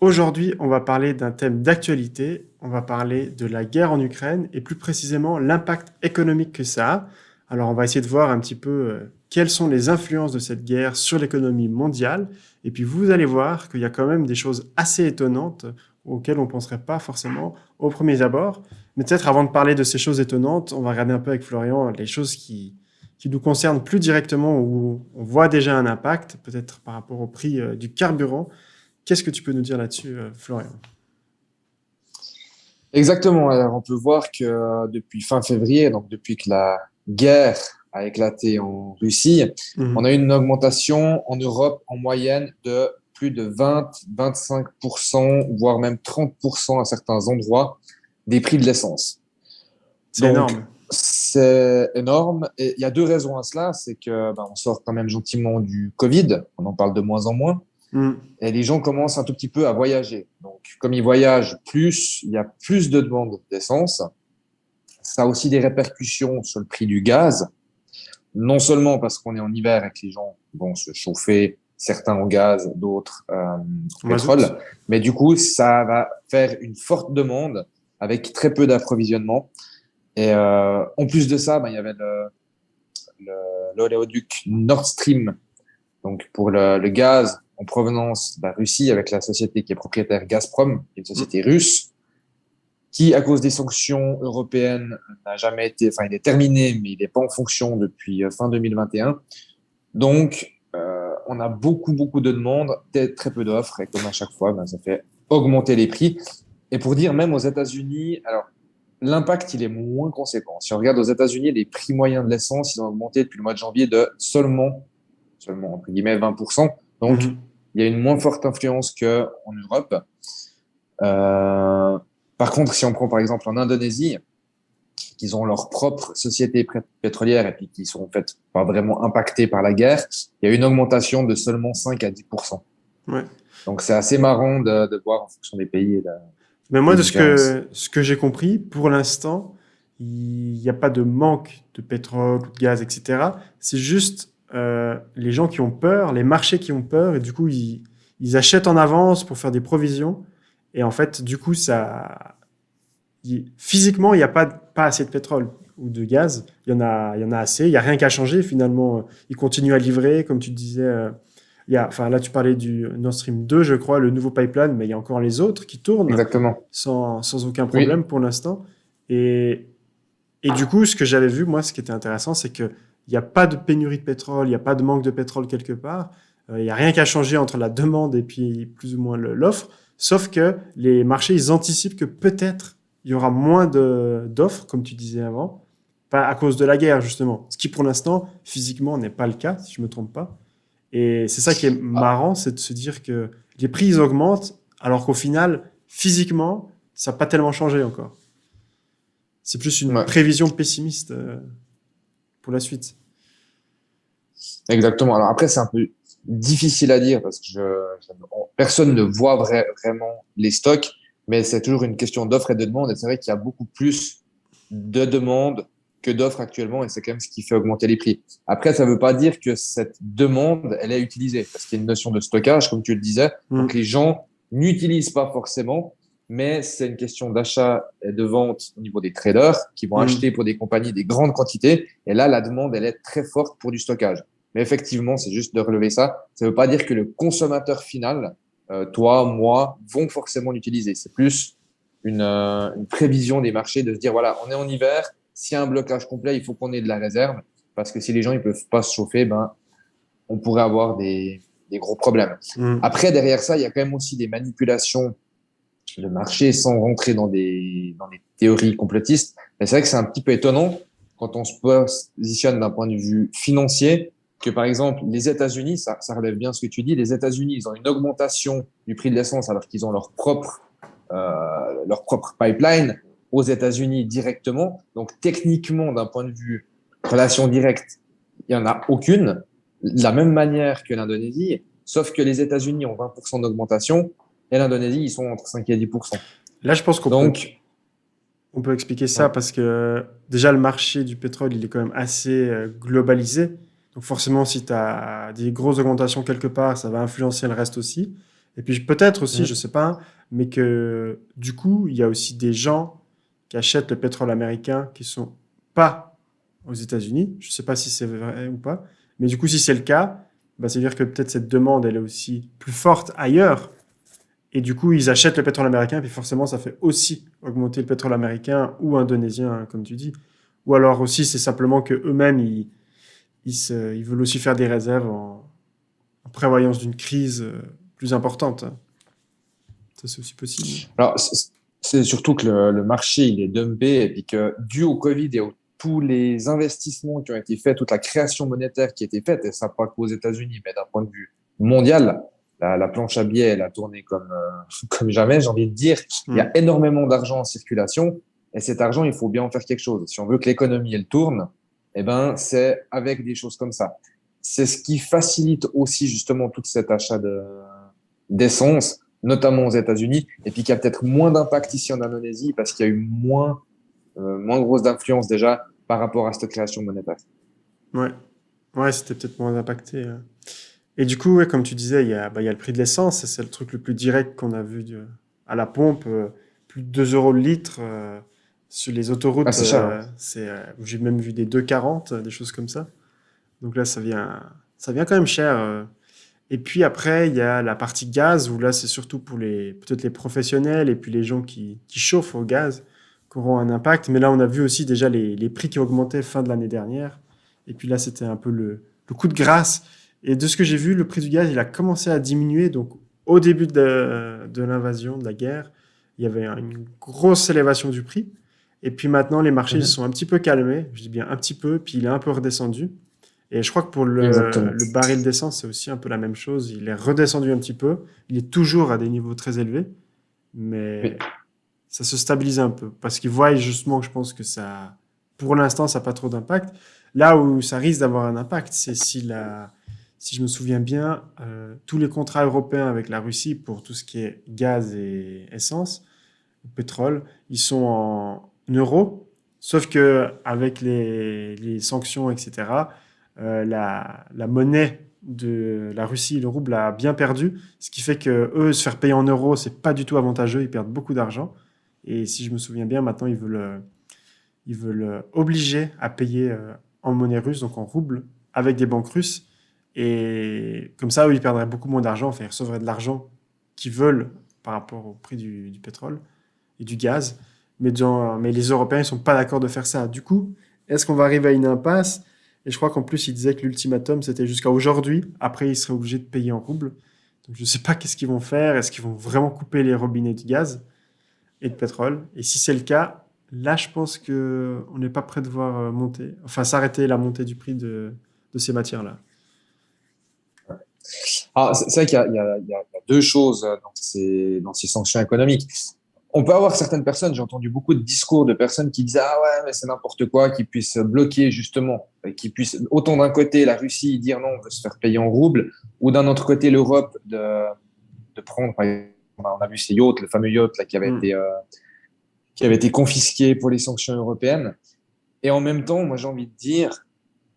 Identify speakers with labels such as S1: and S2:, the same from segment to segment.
S1: Aujourd'hui, on va parler d'un thème d'actualité. On va parler de la guerre en Ukraine et plus précisément l'impact économique que ça a. Alors, on va essayer de voir un petit peu quelles sont les influences de cette guerre sur l'économie mondiale. Et puis, vous allez voir qu'il y a quand même des choses assez étonnantes auxquelles on ne penserait pas forcément au premier abord. Mais peut-être avant de parler de ces choses étonnantes, on va regarder un peu avec Florian les choses qui nous concernent plus directement, où on voit déjà un impact, peut-être par rapport au prix du carburant. Qu'est-ce que tu peux nous dire là-dessus, Florian?
S2: Exactement. Alors, on peut voir que depuis fin février, donc depuis que la guerre a éclaté en Russie, on a eu
S1: Mhm.
S2: une augmentation en Europe en moyenne de plus de 20-25%, voire même 30% à certains endroits des prix de l'essence.
S1: C'est
S2: Donc,
S1: énorme.
S2: c'est énorme. Et il y a deux raisons à cela. C'est que on sort quand même gentiment du Covid. On en parle de moins en moins.
S1: Mhm.
S2: Et les gens commencent un tout petit peu à voyager. Donc, comme ils voyagent plus, il y a plus de demandes d'essence. Ça a aussi des répercussions sur le prix du gaz, non seulement parce qu'on est en hiver et que les gens vont se chauffer, certains au gaz, d'autres au
S1: Mazout.
S2: pétrole, mais du coup, ça va faire une forte demande avec très peu d'approvisionnement. Et en plus de ça, il y avait l'oléoduc Nord Stream, donc pour le gaz en provenance de la Russie avec la société qui est propriétaire Gazprom, qui est une
S1: Mhm.
S2: société russe, qui, à cause des sanctions européennes, n'a jamais été, enfin, il est terminé, mais il n'est pas en fonction depuis fin 2021. Donc, on a beaucoup, beaucoup de demandes, très peu d'offres, et comme à chaque fois, ça fait augmenter les prix. Et pour dire, même aux États-Unis, alors, l'impact, il est moins conséquent. Si on regarde aux États-Unis, les prix moyens de l'essence, ils ont augmenté depuis le mois de janvier de seulement, entre guillemets, 20%. Donc,
S1: Mhm.
S2: il y a une moins forte influence qu'en Europe. Euh, Par contre, si on prend par exemple en Indonésie, qu'ils ont leur propre société pétrolière et puis qui sont en fait pas vraiment impactés par la guerre, il y a une augmentation de seulement 5 à 10%.
S1: Ouais.
S2: Donc c'est assez marrant de voir en fonction des pays
S1: Mais moi,
S2: les
S1: de
S2: différences.
S1: ce que j'ai compris, pour l'instant, il n'y a pas de manque de pétrole ou de gaz, etc. C'est juste les gens qui ont peur, les marchés qui ont peur, et du coup, ils achètent en avance pour faire des provisions. Et en fait, du coup, physiquement, il n'y a pas assez de pétrole ou de gaz. Il y en a assez. Il n'y a rien qu'à changer. Finalement, ils continuent à livrer, comme tu disais. Enfin, là, tu parlais du Nord Stream 2, je crois, le nouveau pipeline, mais il y a encore les autres qui tournent
S2: Exactement.
S1: sans aucun problème
S2: Oui,
S1: pour l'instant. Et, et du coup, ce que j'avais vu, moi, ce qui était intéressant, c'est qu'il n'y a pas de pénurie de pétrole, il n'y a pas de manque de pétrole quelque part. Il n'y a rien qu'à changer entre la demande et puis plus ou moins l'offre. Sauf que les marchés, ils anticipent que peut-être il y aura moins d'offres, comme tu disais avant, pas à cause de la guerre, justement. Ce qui, pour l'instant, physiquement, n'est pas le cas, si je ne me trompe pas. Et c'est ça qui est
S2: ah,
S1: marrant, c'est de se dire que les prix ils augmentent, alors qu'au final, physiquement, ça n'a pas tellement changé encore. C'est plus une
S2: ouais,
S1: prévision pessimiste pour la suite.
S2: exactement. Alors après, c'est un peu difficile à dire parce que personne ne voit vraiment les stocks, mais c'est toujours une question d'offre et de demande. Et c'est vrai qu'il y a beaucoup plus de demandes que d'offres actuellement, et c'est quand même ce qui fait augmenter les prix. Après, ça ne veut pas dire que cette demande, elle est utilisée, parce qu'il y a une notion de stockage, comme tu le disais. Donc les
S1: Mm.
S2: gens n'utilisent pas forcément, mais c'est une question d'achat et de vente au niveau des traders qui vont acheter
S1: Mm.
S2: pour des compagnies des grandes quantités. Et là, la demande, elle est très forte pour du stockage. Mais effectivement, c'est juste de relever ça. Ça ne veut pas dire que le consommateur final, toi, moi, vont forcément l'utiliser. C'est plus une prévision des marchés de se dire, voilà, on est en hiver, s'il y a un blocage complet, il faut qu'on ait de la réserve, parce que si les gens ils peuvent pas se chauffer, on pourrait avoir des gros problèmes.
S1: Mm.
S2: Après, derrière ça, il y a quand même aussi des manipulations de marché sans rentrer dans des théories complotistes. Mais c'est vrai que c'est un petit peu étonnant quand on se positionne d'un point de vue financier que, par exemple, les États-Unis, ça relève bien ce que tu dis, les États-Unis, ils ont une augmentation du prix de l'essence alors qu'ils ont leur propre pipeline aux États-Unis directement. Donc, techniquement, d'un point de vue relation directe, il n'y en a aucune, de la même manière que l'Indonésie, sauf que les États-Unis ont 20% d'augmentation et l'Indonésie, ils sont entre 5 et 10%.
S1: Là, je pense
S2: Donc,
S1: on peut expliquer ça
S2: ouais,
S1: parce que déjà, le marché du pétrole, il est quand même assez globalisé. Donc forcément, si tu as des grosses augmentations quelque part, ça va influencer le reste aussi. Et puis peut-être aussi, je
S2: Mhm.
S1: sais pas, mais que du coup, il y a aussi des gens qui achètent le pétrole américain qui sont pas aux États-Unis. Je sais pas si c'est vrai ou pas, mais du coup, si c'est le cas, bah, ça veut dire que peut-être cette demande, elle est aussi plus forte ailleurs. Et du coup, ils achètent le pétrole américain, puis forcément, ça fait aussi augmenter le pétrole américain ou indonésien, hein, comme tu dis. Ou alors aussi, c'est simplement que eux-mêmes, ils veulent aussi faire des réserves en prévoyance d'une crise plus importante, hein. Ça, c'est aussi possible.
S2: Alors, c'est surtout que le marché, il est dumpé et puis que dû au Covid et à tous les investissements qui ont été faits, toute la création monétaire qui a été faite, et ça pas qu'aux États-Unis, mais d'un point de vue mondial, la planche à billets, elle a tourné comme, comme jamais, j'ai envie de dire. Il y a
S1: Hmm.
S2: énormément d'argent en circulation et cet argent, il faut bien en faire quelque chose. Si on veut que l'économie, elle tourne, eh ben, c'est avec des choses comme ça. C'est ce qui facilite aussi justement tout cet achat d'essence, notamment aux États-Unis, et puis qui a peut-être moins d'impact ici en Indonésie parce qu'il y a eu moins grosse d'influence déjà par rapport à cette création monétaire.
S1: Ouais, ouais, c'était peut-être moins impacté. Et du coup, ouais, comme tu disais, il y a le prix de l'essence, c'est le truc le plus direct qu'on a vu à la pompe, plus de 2 euros le litre. Sur les
S2: Ah,
S1: autoroutes,
S2: c'est cher, hein.
S1: j'ai même vu des 2,40, des choses comme ça. Donc là, ça vient quand même cher. Et puis après, il y a la partie gaz, où là, c'est surtout pour peut-être les professionnels et puis les gens qui chauffent au gaz qui auront un impact. Mais là, on a vu aussi déjà les prix qui ont augmenté fin de l'année dernière. Et puis là, c'était un peu le coup de grâce. Et de ce que j'ai vu, le prix du gaz, il a commencé à diminuer. Donc, au début de l'invasion, de la guerre, il y avait une grosse élévation du prix. Et puis maintenant, les marchés ils se
S2: Mhm.
S1: sont un petit peu calmés. Je dis bien un petit peu, puis il est un peu redescendu. Et je crois que pour
S2: Exactement.
S1: le baril d'essence, c'est aussi un peu la même chose. Il est redescendu un petit peu. Il est toujours à des niveaux très élevés,
S2: Oui.
S1: mais ça se stabilise un peu. Parce qu'ils voient justement que je pense que ça, pour l'instant, ça n'a pas trop d'impact. Là où ça risque d'avoir un impact, c'est si je me souviens bien, tous les contrats européens avec la Russie pour tout ce qui est gaz et essence, pétrole, ils sont en euros. Sauf que avec les sanctions, etc., la monnaie de la Russie, le rouble, a bien perdu. Ce qui fait que eux, se faire payer en euros, c'est pas du tout avantageux. Ils perdent beaucoup d'argent. Et si je me souviens bien, maintenant, ils veulent obliger à payer en monnaie russe, donc en rouble, avec des banques russes. Et comme ça, eux, ils perdraient beaucoup moins d'argent. Enfin, ils recevraient de l'argent qu'ils veulent par rapport au prix du pétrole et du gaz. Mais les Européens ne sont pas d'accord de faire ça. Du coup, est-ce qu'on va arriver à une impasse? Et je crois qu'en plus, ils disaient que l'ultimatum, c'était jusqu'à aujourd'hui. Après, ils seraient obligés de payer en rouble. Donc, je ne sais pas qu'est-ce qu'ils vont faire. Est-ce qu'ils vont vraiment couper les robinets de gaz et de pétrole? Et si c'est le cas, là, je pense qu'on n'est pas prêt de voir monter, enfin s'arrêter la montée du prix de ces matières-là.
S2: Ah, c'est vrai qu'il y a deux choses dans ces sanctions économiques. On peut avoir certaines personnes, j'ai entendu beaucoup de discours de personnes qui disent ah ouais mais c'est n'importe quoi, qui puissent bloquer justement, qui puissent autant d'un côté la Russie dire non on veut se faire payer en rouble, ou d'un autre côté l'Europe de prendre par exemple, on a vu ces yachts, le fameux yacht là,
S1: Hmm.
S2: qui avait été confisqué pour les sanctions européennes. Et en même temps, moi j'ai envie de dire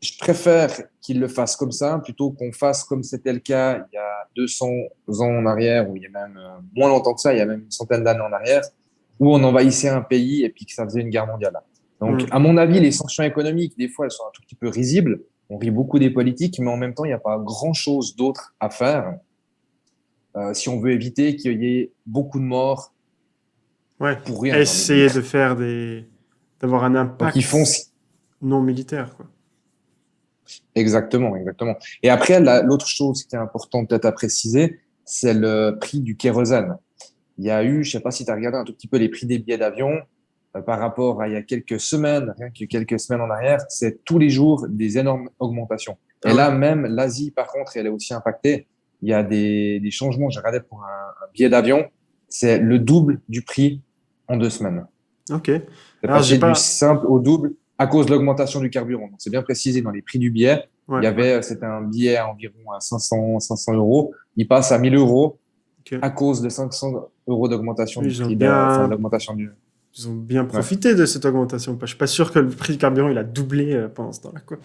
S2: je préfère qu'ils le fassent comme ça plutôt qu'on fasse comme c'était le cas il y a 200 ans en arrière, ou il y a même moins longtemps que ça, il y a même une centaine d'années en arrière, où on envahissait un pays et puis que ça faisait une guerre mondiale. Donc,
S1: Hmm.
S2: à mon avis, les sanctions économiques, des fois, elles sont un tout petit peu risibles. On rit beaucoup des politiques, mais en même temps, il n'y a pas grand-chose d'autre à faire si on veut éviter qu'il y ait beaucoup de morts
S1: Ouais.
S2: pour rien, j'ai envie de
S1: Essayer
S2: dire.
S1: de d'avoir un
S2: Donc, ils font
S1: impact non militaire, quoi.
S2: exactement, exactement. Et après, l'autre chose qui est importante peut-être à préciser, c'est le prix du kérosène. Il y a eu, je sais pas si tu as regardé un tout petit peu les prix des billets d'avion par rapport à il y a quelques semaines, rien que quelques semaines en arrière, c'est tous les jours des énormes augmentations. Et
S1: Ah ouais.
S2: là, même l'Asie, par contre, elle est aussi impactée. Il y a des changements. J'ai regardé pour un billet d'avion, c'est le double du prix en 2 semaines.
S1: Ok.
S2: C'est
S1: Alors, j'ai
S2: passé du
S1: pas.
S2: simple au double à cause de l'augmentation du carburant. Donc, c'est bien précisé dans les prix du billet.
S1: Ouais, ouais.
S2: C'était un billet à environ à 500 euros. Il passe à 1000 euros
S1: Ok.
S2: à cause de 500 euros d'augmentation
S1: Oui,
S2: du prix de, enfin, l'augmentation du,
S1: ils ont bien
S2: ouais.
S1: profité de cette augmentation. Je suis pas sûr que le prix du carburant il a doublé pendant ce temps-là, quoi.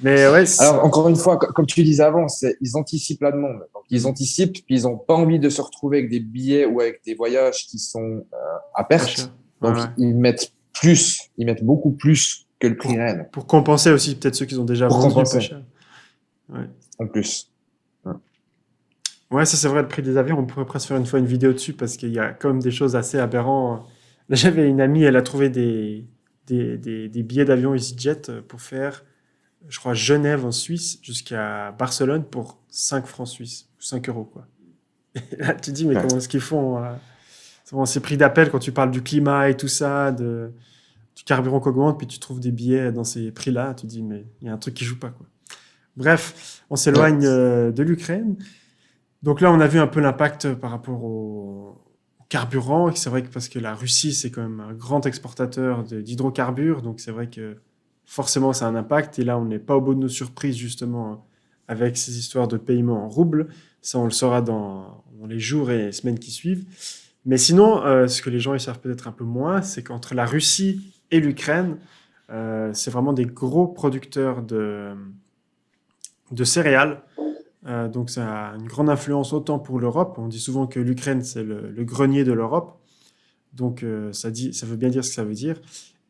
S1: Mais ouais,
S2: Alors, encore une fois, comme tu disais avant, ils anticipent la demande. Donc, ils anticipent, puis ils n'ont pas envie de se retrouver avec des billets ou avec des voyages qui sont à
S1: pas cher.
S2: perte.
S1: Ouais,
S2: Donc,
S1: ouais.
S2: ils mettent beaucoup plus que le prix réel
S1: Pour compenser aussi peut-être ceux qui ont déjà
S2: pour
S1: vendu peu
S2: compenser,
S1: cher. Ouais.
S2: en plus. Ouais.
S1: Ouais, ça c'est vrai, le prix des avions, on pourrait presque faire une fois une vidéo dessus parce qu'il y a quand même des choses assez aberrantes. Là, j'avais une amie, elle a trouvé des billets d'avion EasyJet pour faire, je crois, Genève en Suisse jusqu'à Barcelone pour 5 francs suisses, 5 euros quoi. Et là, tu te dis, mais
S2: Ouais.
S1: comment est-ce qu'ils font c'est bon, ces prix d'appel quand tu parles du climat et tout ça, du carburant qui augmente, puis tu trouves des billets dans ces prix-là, tu te dis, mais il y a un truc qui joue pas quoi. Bref, on
S2: Ouais.
S1: s'éloigne de l'Ukraine. Donc là, on a vu un peu l'impact par rapport au carburant. C'est vrai que parce que la Russie, c'est quand même un grand exportateur d'hydrocarbures. Donc c'est vrai que forcément, ça a un impact. Et là, on n'est pas au bout de nos surprises, justement, avec ces histoires de paiement en roubles. Ça, on le saura dans les jours et semaines qui suivent. Mais sinon, ce que les gens ils savent peut-être un peu moins, c'est qu'entre la Russie et l'Ukraine, c'est vraiment des gros producteurs de céréales. Donc ça a une grande influence autant pour l'Europe. On dit souvent que l'Ukraine, c'est le grenier de l'Europe. Donc ça veut bien dire ce que ça veut dire.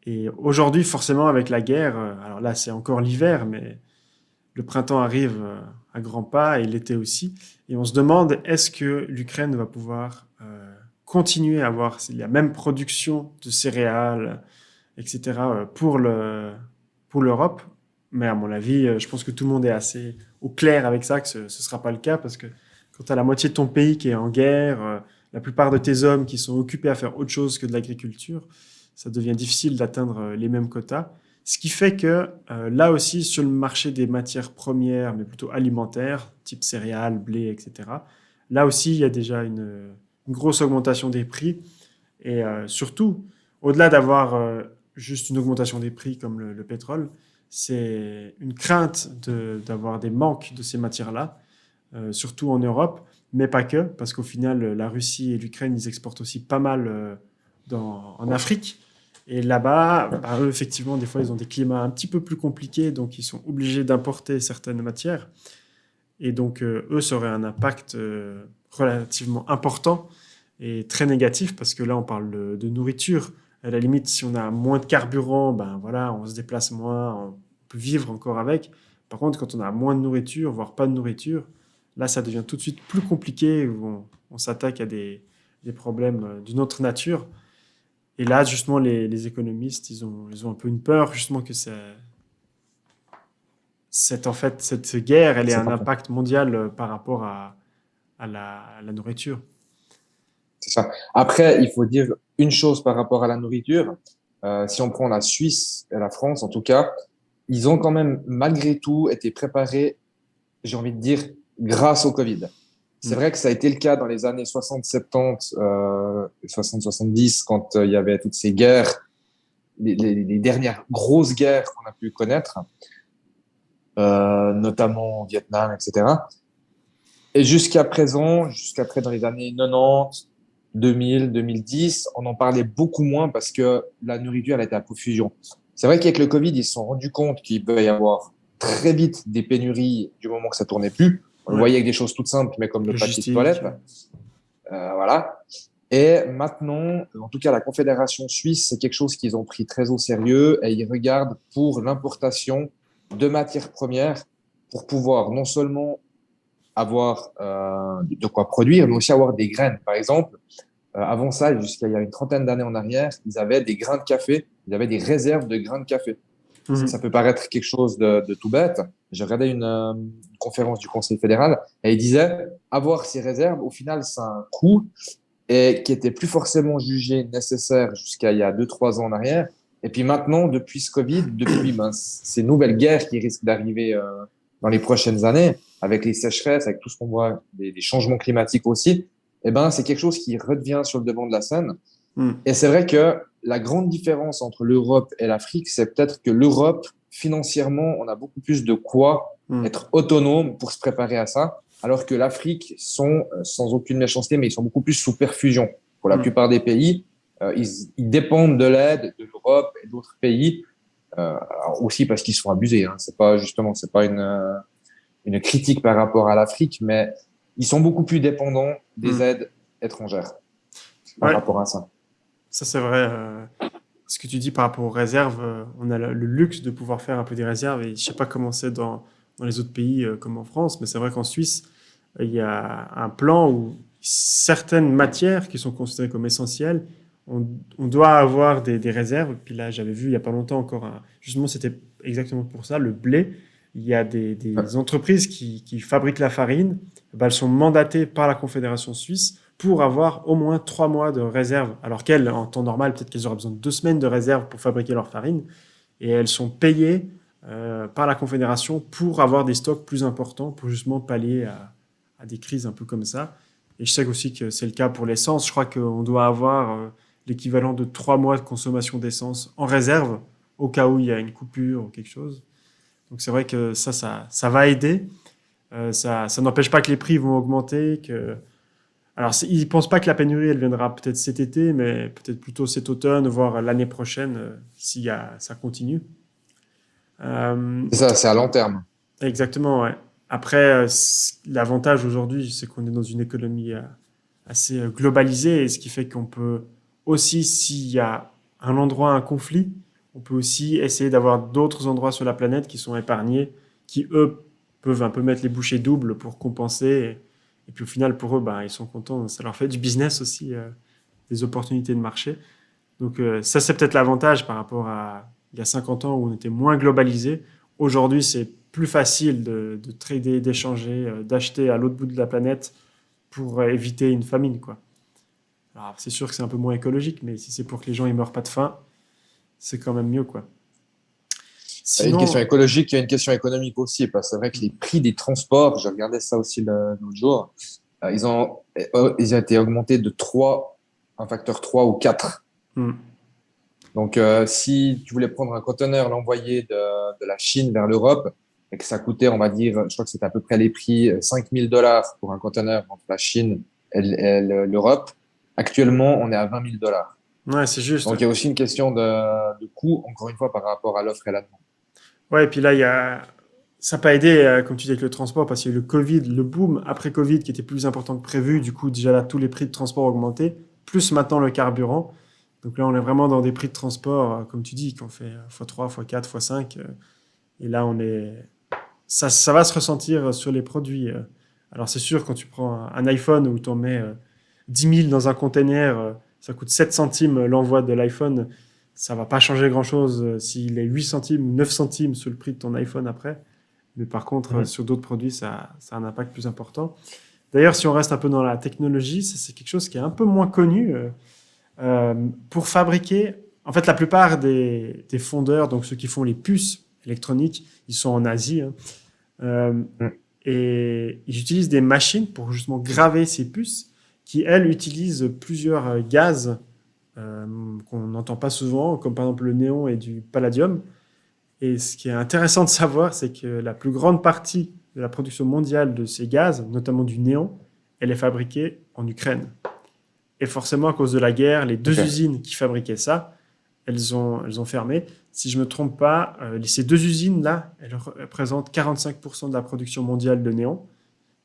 S1: Et aujourd'hui, forcément, avec la guerre, alors là, c'est encore l'hiver, mais le printemps arrive à grands pas et l'été aussi. Et on se demande, est-ce que l'Ukraine va pouvoir continuer à avoir la même production de céréales, etc., pour l'Europe. Mais à mon avis, je pense que tout le monde est assez au clair avec ça, que ce ne sera pas le cas, parce que quand tu as la moitié de ton pays qui est en guerre, la plupart de tes hommes qui sont occupés à faire autre chose que de l'agriculture, ça devient difficile d'atteindre les mêmes quotas. Ce qui fait que là aussi, sur le marché des matières premières, mais plutôt alimentaires, type céréales, blé, etc., là aussi, il y a déjà une grosse augmentation des prix. Et surtout, au-delà d'avoir juste une augmentation des prix comme le pétrole, c'est une crainte d'avoir des manques de ces matières-là, surtout en Europe, mais pas que, parce qu'au final, la Russie et l'Ukraine, ils exportent aussi pas mal en Afrique. Et là-bas, bah, eux, effectivement, des fois, ils ont des climats un petit peu plus compliqués, donc ils sont obligés d'importer certaines matières. Et donc, eux, ça aurait un impact relativement important et très négatif parce que là, on parle de nourriture. À la limite, si on a moins de carburant, ben voilà, on se déplace moins, on peut vivre encore avec. Par contre, quand on a moins de nourriture, voire pas de nourriture, là, ça devient tout de suite plus compliqué où on s'attaque à des problèmes d'une autre nature. Et là, justement, les économistes, ils ont un peu une peur, justement, que en fait, cette guerre, elle ait
S2: C'est
S1: un
S2: parfait.
S1: impact mondial par rapport à la nourriture.
S2: C'est ça. Après, il faut dire une chose par rapport à la nourriture. Si on prend la Suisse et la France, en tout cas, ils ont quand même, malgré tout, été préparés, j'ai envie de dire, grâce au Covid. C'est
S1: Mm.
S2: vrai que ça a été le cas dans les années 60-70, 60-70, quand il y avait toutes ces guerres, les dernières grosses guerres qu'on a pu connaître, notamment au Vietnam, etc. Et jusqu'à présent, jusqu'après dans les années 90, 2000, 2010, on en parlait beaucoup moins parce que la nourriture, elle était à profusion. C'est vrai qu'avec le Covid, ils se sont rendus compte qu'il peut y avoir très vite des pénuries du moment que ça tournait plus. On le
S1: Ouais.
S2: voyait avec des choses toutes simples, mais comme le papier de
S1: Logistique.
S2: toilette. Voilà. Et maintenant, en tout cas, la Confédération suisse, c'est quelque chose qu'ils ont pris très au sérieux et ils regardent pour l'importation de matières premières pour pouvoir non seulement avoir de quoi produire, mais aussi avoir des graines. Par exemple, avant ça, jusqu'à il y a une trentaine d'années en arrière, ils avaient des grains de café, ils avaient des réserves de grains de café. Ça
S1: Mhm.
S2: peut paraître quelque chose de tout bête. J'ai regardé une conférence du Conseil fédéral et il disait avoir ces réserves, au final, ça a un coût et qui était plus forcément jugé nécessaire jusqu'à il y a 2, 3 ans en arrière. Et puis maintenant, depuis ce Covid, depuis ces nouvelles guerres qui risquent d'arriver dans les prochaines années, avec les sécheresses, avec tout ce qu'on voit, des changements climatiques aussi, eh ben, c'est quelque chose qui redevient sur le devant de la scène.
S1: Mhm.
S2: Et c'est vrai que la grande différence entre l'Europe et l'Afrique, c'est peut-être que l'Europe, financièrement, on a beaucoup plus de quoi
S1: Mhm.
S2: être autonome pour se préparer à ça, alors que l'Afrique sont, sans aucune méchanceté, mais ils sont beaucoup plus sous perfusion. Pour la
S1: Mhm.
S2: plupart des pays, ils dépendent de l'aide de l'Europe et d'autres pays Alors aussi parce qu'ils sont abusés. Hein. C'est pas une critique par rapport à l'Afrique, mais ils sont beaucoup plus dépendants des
S1: Hmm.
S2: aides étrangères par
S1: Ouais,
S2: rapport à ça.
S1: ça c'est vrai. Ce que tu dis par rapport aux réserves, on a le luxe de pouvoir faire un peu des réserves et je sais pas comment c'est dans les autres pays comme en France, mais c'est vrai qu'en Suisse, il y a un plan où certaines matières qui sont considérées comme essentielles, on doit avoir des réserves. Puis là, j'avais vu il y a pas longtemps encore, justement, c'était exactement pour ça, le blé. Il y a
S2: Ouais.
S1: des entreprises qui fabriquent la farine, ben, elles sont mandatées par la Confédération suisse pour avoir au moins 3 mois de réserve. Alors qu'elles, en temps normal, peut-être qu'elles auraient besoin de 2 semaines de réserve pour fabriquer leur farine. Et elles sont payées par la Confédération pour avoir des stocks plus importants, pour justement pallier à des crises un peu comme ça. Et je sais aussi que c'est le cas pour l'essence. Je crois qu'on doit avoir l'équivalent de 3 mois de consommation d'essence en réserve au cas où il y a une coupure ou quelque chose. Donc c'est vrai que ça va aider. Ça n'empêche pas que les prix vont augmenter, que alors, ils ne pensent pas que la pénurie, elle viendra peut-être cet été, mais peut-être plutôt cet automne, voire l'année prochaine, si ça continue. Euh,
S2: C'est ça, c'est à long terme.
S1: exactement, ouais. Après, l'avantage aujourd'hui, c'est qu'on est dans une économie assez globalisée, et ce qui fait qu'on peut aussi, s'il y a un endroit, un conflit, on peut aussi essayer d'avoir d'autres endroits sur la planète qui sont épargnés, qui, eux, peuvent un peu mettre les bouchées doubles pour compenser. Et puis au final, pour eux, bah, ils sont contents. Ça leur fait du business aussi, des opportunités de marché. Donc ça, c'est peut-être l'avantage par rapport à il y a 50 ans où on était moins globalisé. Aujourd'hui, c'est plus facile de trader, d'échanger, d'acheter à l'autre bout de la planète pour éviter une famine, quoi. Alors, c'est sûr que c'est un peu moins écologique, mais si c'est pour que les gens ne meurent pas de faim, c'est quand même mieux, quoi.
S2: Il y a une question
S1: Sinon,
S2: écologique, il y a une question économique aussi, parce que c'est vrai que les prix des transports, j'ai regardé ça aussi l'autre jour, ils ont été augmentés de 3, un facteur 3 ou 4.
S1: hmm,
S2: Donc, si tu voulais prendre un conteneur, l'envoyer de la Chine vers l'Europe, et que ça coûtait, on va dire, je crois que c'était à peu près les prix 5 000 $ pour un conteneur entre la Chine et l'Europe. Actuellement, on est à 20 000 $.
S1: ouais, c'est juste.
S2: Donc, il y a aussi une question de coût, encore une fois, par rapport à l'offre et la demande.
S1: Ouais, et puis là, ça n'a pas aidé, comme tu dis, avec le transport, parce qu'il y a eu le Covid, le boom après Covid qui était plus important que prévu. Du coup, déjà là, tous les prix de transport ont augmenté, plus maintenant le carburant. Donc là, on est vraiment dans des prix de transport, comme tu dis, qui ont fait x3, x4, x5. Et là, ça va se ressentir sur les produits. Alors, c'est sûr, quand tu prends un iPhone où tu en mets 10 000 dans un container, ça coûte 7 centimes l'envoi de l'iPhone. Ça va pas changer grand-chose s'il est 8 centimes ou 9 centimes sur le prix de ton iPhone après. Mais par contre,
S2: Mhm.
S1: sur d'autres produits, ça a un impact plus important. D'ailleurs, si on reste un peu dans la technologie, c'est quelque chose qui est un peu moins connu. Euh, pour fabriquer, en fait, la plupart des fondeurs, donc ceux qui font les puces électroniques, ils sont en Asie. Hein. Euh,
S2: Mhm.
S1: et ils utilisent des machines pour justement graver ces puces qui, elles, utilisent plusieurs gaz qu'on n'entend pas souvent, comme par exemple le néon et du palladium. Et ce qui est intéressant de savoir, c'est que la plus grande partie de la production mondiale de ces gaz, notamment du néon, elle est fabriquée en Ukraine. Et forcément, à cause de la guerre, les deux
S2: OK.
S1: usines qui fabriquaient ça, elles ont fermé. Si je ne me trompe pas, ces deux usines-là, elles représentent 45% de la production mondiale de néon,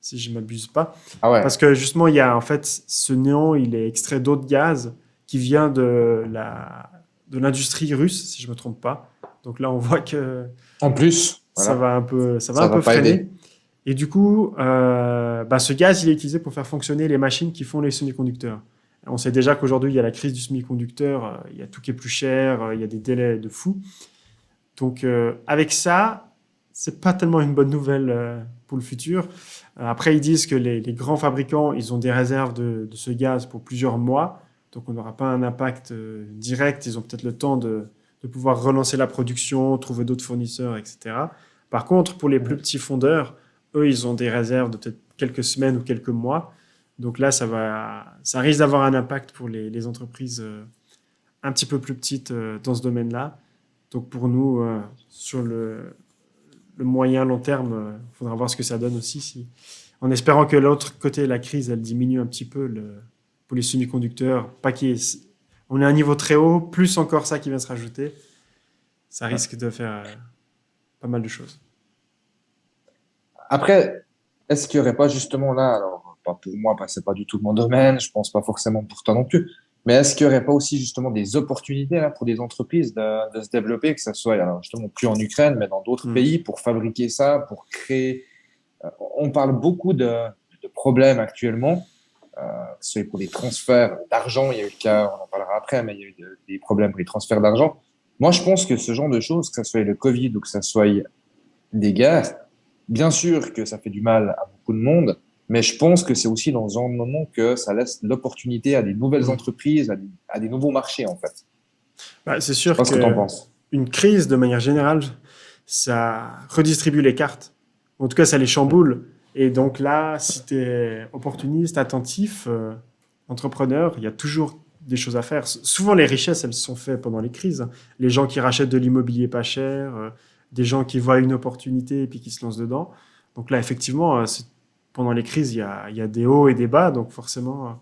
S1: si je ne m'abuse pas.
S2: Ah ouais.
S1: Parce que justement, il y a en fait ce néon, il est extrait d'eau de gaz qui vient de l'industrie russe, si je ne me trompe pas. Donc là, on voit que
S2: En plus, voilà,
S1: ça va un
S2: ça va
S1: peu
S2: pas
S1: freiner.
S2: aider.
S1: Et du coup, bah, ce gaz, il est utilisé pour faire fonctionner les machines qui font les semi-conducteurs. On sait déjà qu'aujourd'hui, il y a la crise du semi-conducteur, il y a tout qui est plus cher, il y a des délais de fou. Donc, avec ça, c'est pas tellement une bonne nouvelle pour le futur. Après, ils disent que les grands fabricants, ils ont des réserves de ce gaz pour plusieurs mois. Donc, on n'aura pas un impact direct. Ils ont peut-être le temps de pouvoir relancer la production, trouver d'autres fournisseurs, etc. Par contre, pour les plus
S2: Mhm.
S1: petits fondeurs, eux, ils ont des réserves de peut-être quelques semaines ou quelques mois. Donc là, ça risque d'avoir un impact pour les entreprises un petit peu plus petites dans ce domaine-là. Donc pour nous, sur le moyen long terme, il faudra voir ce que ça donne aussi. En espérant que l'autre côté, la crise, elle diminue un petit peu pour les semi-conducteurs. Pas on est à un niveau très haut, plus encore ça qui vient se rajouter. ça
S2: Ouais.
S1: risque de faire pas mal de choses.
S2: Après, est-ce qu'il n'y aurait pas justement là, alors pas pour moi, parce que c'est pas du tout mon domaine, je pense pas forcément pour toi non plus, mais est-ce qu'il n'y aurait pas aussi justement des opportunités là pour des entreprises de se développer, que ça soit alors justement plus en Ukraine, mais dans d'autres
S1: Mm.
S2: pays, pour fabriquer ça, pour créer. On parle beaucoup de problèmes actuellement, que ce soit pour les transferts d'argent, il y a eu le cas, on en parlera après, mais il y a eu des problèmes pour les transferts d'argent. Moi, je pense que ce genre de choses, que ce soit le Covid ou que ce soit des guerres, bien sûr que ça fait du mal à beaucoup de monde, mais je pense que c'est aussi dans un moment que ça laisse l'opportunité à des nouvelles
S1: Mm.
S2: entreprises, à des nouveaux marchés, en fait.
S1: Bah, c'est
S2: Je sais
S1: sûr
S2: pas ce que tu en
S1: que
S2: penses.
S1: une crise, de manière générale, ça redistribue les cartes. En tout cas, ça les chamboule. Et donc là, si tu es opportuniste, attentif, entrepreneur, il y a toujours des choses à faire. Souvent, les richesses, elles sont faites pendant les crises. Les gens qui rachètent de l'immobilier pas cher, des gens qui voient une opportunité et puis qui se lancent dedans. Donc là, effectivement, pendant les crises, il y a des hauts et des bas. Donc forcément,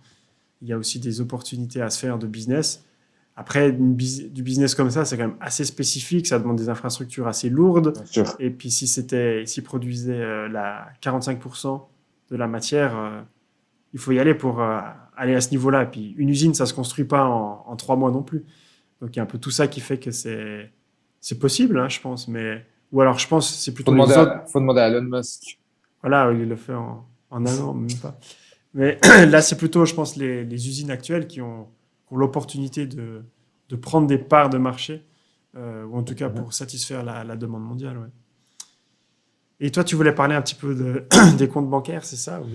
S1: il y a aussi des opportunités à se faire de business. Après, du business comme ça, c'est quand même assez spécifique, ça demande des infrastructures assez lourdes.
S2: Bien sûr.
S1: Et puis, s'ils produisaient la 45% de la matière, il faut y aller pour aller à ce niveau-là. Et puis, une usine, ça ne se construit pas en 3 mois non plus. Donc, il y a un peu tout ça qui fait que c'est possible, hein, je pense. Mais, ou alors, je pense que c'est plutôt les autres.
S2: Faut demander à Elon Musk.
S1: Voilà, il le fait en un an, même pas. Mais là, c'est plutôt, je pense, les usines actuelles qui ont l'opportunité de prendre des parts de marché, ou en tout cas
S2: Mhm.
S1: pour satisfaire la demande mondiale. Ouais. Et toi, tu voulais parler un petit peu des comptes bancaires, c'est ça ou...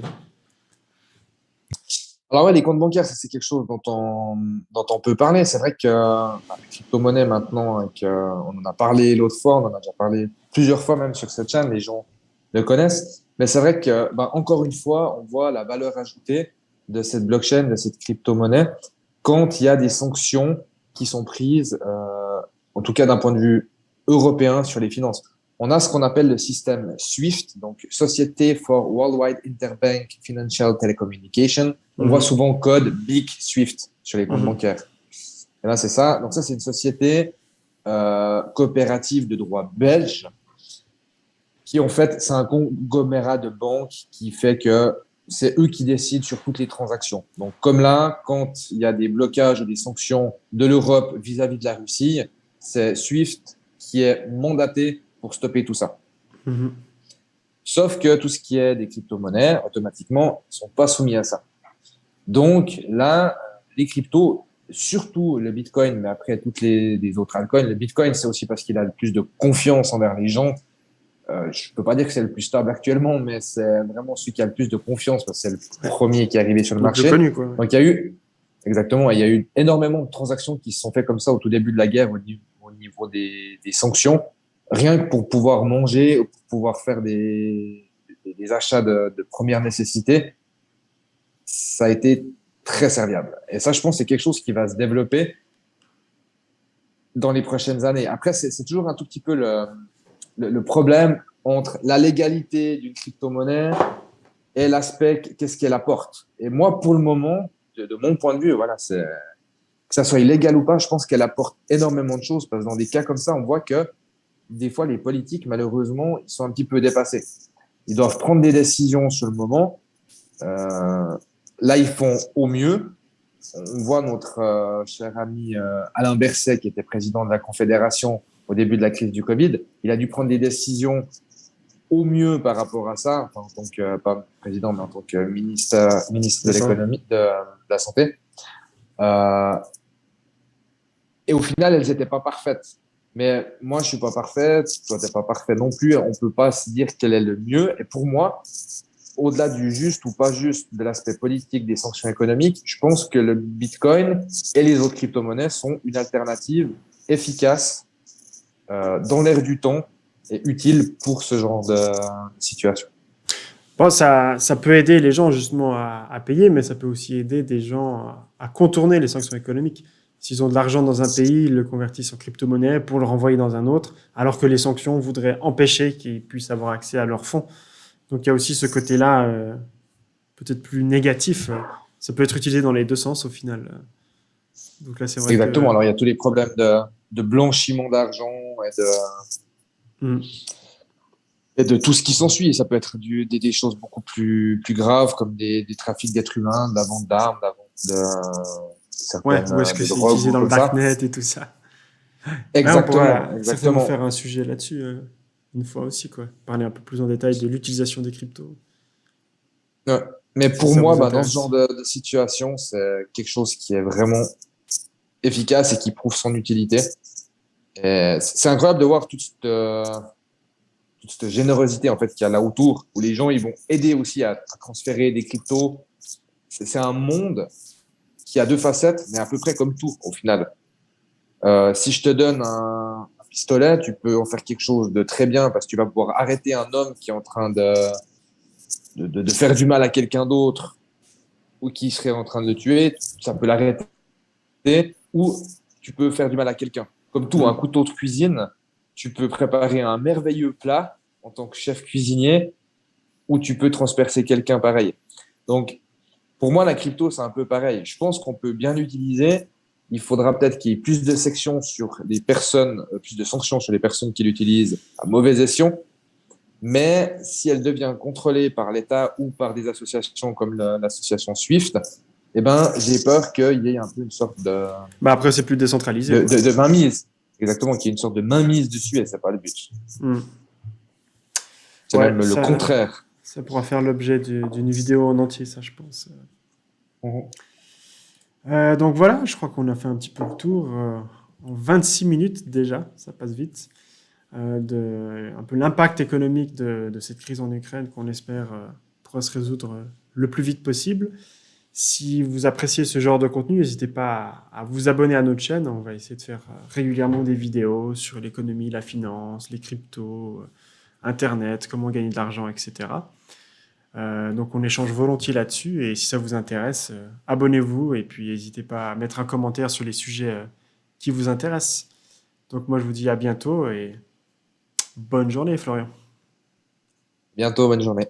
S2: Alors ouais, les comptes bancaires, ça c'est quelque chose dont on peut parler. C'est vrai que la crypto-monnaie maintenant, on en a parlé l'autre fois, on en a déjà parlé plusieurs fois même sur cette chaîne, les gens le connaissent. Mais c'est vrai que, encore une fois, on voit la valeur ajoutée de cette blockchain, de cette crypto-monnaie, quand il y a des sanctions qui sont prises, en tout cas d'un point de vue européen sur les finances. On a ce qu'on appelle le système SWIFT, donc Société for Worldwide Interbank Financial Telecommunication. On voit
S1: Mhm,
S2: souvent code BIC SWIFT sur les comptes
S1: mhm,
S2: bancaires. Et là, c'est ça. Donc ça, c'est une société coopérative de droit belge qui, en fait, c'est un conglomérat de banques qui fait que c'est eux qui décident sur toutes les transactions. Donc, comme là, quand il y a des blocages ou des sanctions de l'Europe vis-à-vis de la Russie, c'est SWIFT qui est mandaté pour stopper tout ça.
S1: mhm.
S2: Sauf que tout ce qui est des crypto-monnaies, automatiquement, ils sont pas soumis à ça. Donc là, les cryptos, surtout le Bitcoin, mais après toutes les autres altcoins, le Bitcoin, c'est aussi parce qu'il a le plus de confiance envers les gens. Je peux pas dire que c'est le plus stable actuellement, mais c'est vraiment celui qui a le plus de confiance parce que c'est le
S1: Ouais.
S2: premier qui est arrivé sur le
S1: Le plus
S2: marché.
S1: connu, quoi. Ouais.
S2: Donc il y a eu, exactement, il y a eu énormément de transactions qui se sont faites comme ça au tout début de la guerre au niveau des sanctions, rien que pour pouvoir manger, pour pouvoir faire des achats de première nécessité. Ça a été très serviable. Et ça, je pense, c'est quelque chose qui va se développer dans les prochaines années. Après, c'est toujours un tout petit peu le problème entre la légalité d'une crypto-monnaie et l'aspect qu'est-ce qu'elle apporte. Et moi, pour le moment, de mon point de vue, voilà, c'est que ça soit illégal ou pas, je pense qu'elle apporte énormément de choses parce que dans des cas comme ça, on voit que des fois, les politiques, malheureusement, ils sont un petit peu dépassés. Ils doivent prendre des décisions sur le moment. Euh, Là, ils font au mieux. On voit notre cher ami Alain Berset, qui était président de la Confédération au début de la crise du Covid. Il a dû prendre des décisions au mieux par rapport à ça, enfin, en tant que, pas président, mais en tant que ministre
S1: C'est
S2: de
S1: ça.
S2: l'économie, de la santé. Euh, et au final, elles n'étaient pas parfaites. Mais moi, je suis pas parfaite, toi, t'es pas parfait non plus. On peut pas se dire quel est le mieux. Et pour moi, au-delà du juste ou pas juste de l'aspect politique des sanctions économiques, je pense que le Bitcoin et les autres crypto-monnaies sont une alternative efficace dans l'air du temps et utile pour ce genre de situation.
S1: Bon, ça peut aider les gens justement à payer, mais ça peut aussi aider des gens à contourner les sanctions économiques. S'ils ont de l'argent dans un pays, ils le convertissent en crypto-monnaie pour le renvoyer dans un autre, alors que les sanctions voudraient empêcher qu'ils puissent avoir accès à leurs fonds. Donc il y a aussi ce côté-là, peut-être plus négatif. Ça peut être utilisé dans les deux sens au final. Donc là, c'est vrai que...
S2: Exactement. Alors, il y a tous les problèmes de blanchiment d'argent
S1: Mm.
S2: et de tout ce qui s'ensuit. Ça peut être des choses beaucoup plus graves, comme des trafics d'êtres humains, de la vente d'armes, de la vente de
S1: Ouais,
S2: certaines
S1: ou est-ce que
S2: de
S1: c'est
S2: drogue
S1: utilisé
S2: ou
S1: dans le
S2: comme ça.
S1: darknet et tout ça? Ouais, on
S2: Exactement,
S1: pourra certainement
S2: exactement.
S1: faire un sujet là-dessus une fois aussi, quoi. Parler un peu plus en détail de l'utilisation des cryptos,
S2: Ouais. Mais
S1: si
S2: pour
S1: ça
S2: moi,
S1: vous
S2: bah, dans ce genre
S1: intéresse.
S2: de situation, c'est quelque chose qui est vraiment efficace et qui prouve son utilité. Et c'est incroyable de voir toute cette générosité en fait qu'il y a là autour, où les gens ils vont aider aussi à transférer des cryptos. C'est un monde qui a deux facettes, mais à peu près comme tout au final. Si je te donne un pistolet, tu peux en faire quelque chose de très bien parce que tu vas pouvoir arrêter un homme qui est en train de faire du mal à quelqu'un d'autre ou qui serait en train de le tuer. Ça peut l'arrêter ou tu peux faire du mal à quelqu'un. Comme tout, un
S1: Mm.
S2: couteau de cuisine, tu peux préparer un merveilleux plat en tant que chef cuisinier ou tu peux transpercer quelqu'un pareil. Donc, pour moi, la crypto, c'est un peu pareil. Je pense qu'on peut bien l'utiliser. Il faudra peut-être qu'il y ait plus de sections sur les personnes, plus de sanctions sur les personnes qui l'utilisent à mauvais escient. Mais si elle devient contrôlée par l'État ou par des associations comme l'association SWIFT, eh ben, j'ai peur qu'il y ait un peu une sorte
S1: Bah après, c'est plus décentralisé, quoi.
S2: de mainmise. Exactement, qu'il y ait une sorte de mainmise dessus et c'est pas le but.
S1: Mm.
S2: C'est
S1: Ouais,
S2: même le contraire.
S1: ça pourra faire l'objet d'une vidéo en entier, ça, je pense.
S2: Mhm.
S1: Donc voilà, je crois qu'on a fait un petit peu le tour en 26 minutes déjà, ça passe vite. Un peu l'impact économique de cette crise en Ukraine qu'on espère pourra se résoudre le plus vite possible. Si vous appréciez ce genre de contenu, n'hésitez pas à vous abonner à notre chaîne. On va essayer de faire régulièrement des vidéos sur l'économie, la finance, les cryptos, Internet, comment gagner de l'argent, etc. Donc on échange volontiers là-dessus et si ça vous intéresse, abonnez-vous et puis n'hésitez pas à mettre un commentaire sur les sujets qui vous intéressent. Donc moi je vous dis à bientôt et bonne journée Florian.
S2: Bientôt, bonne journée.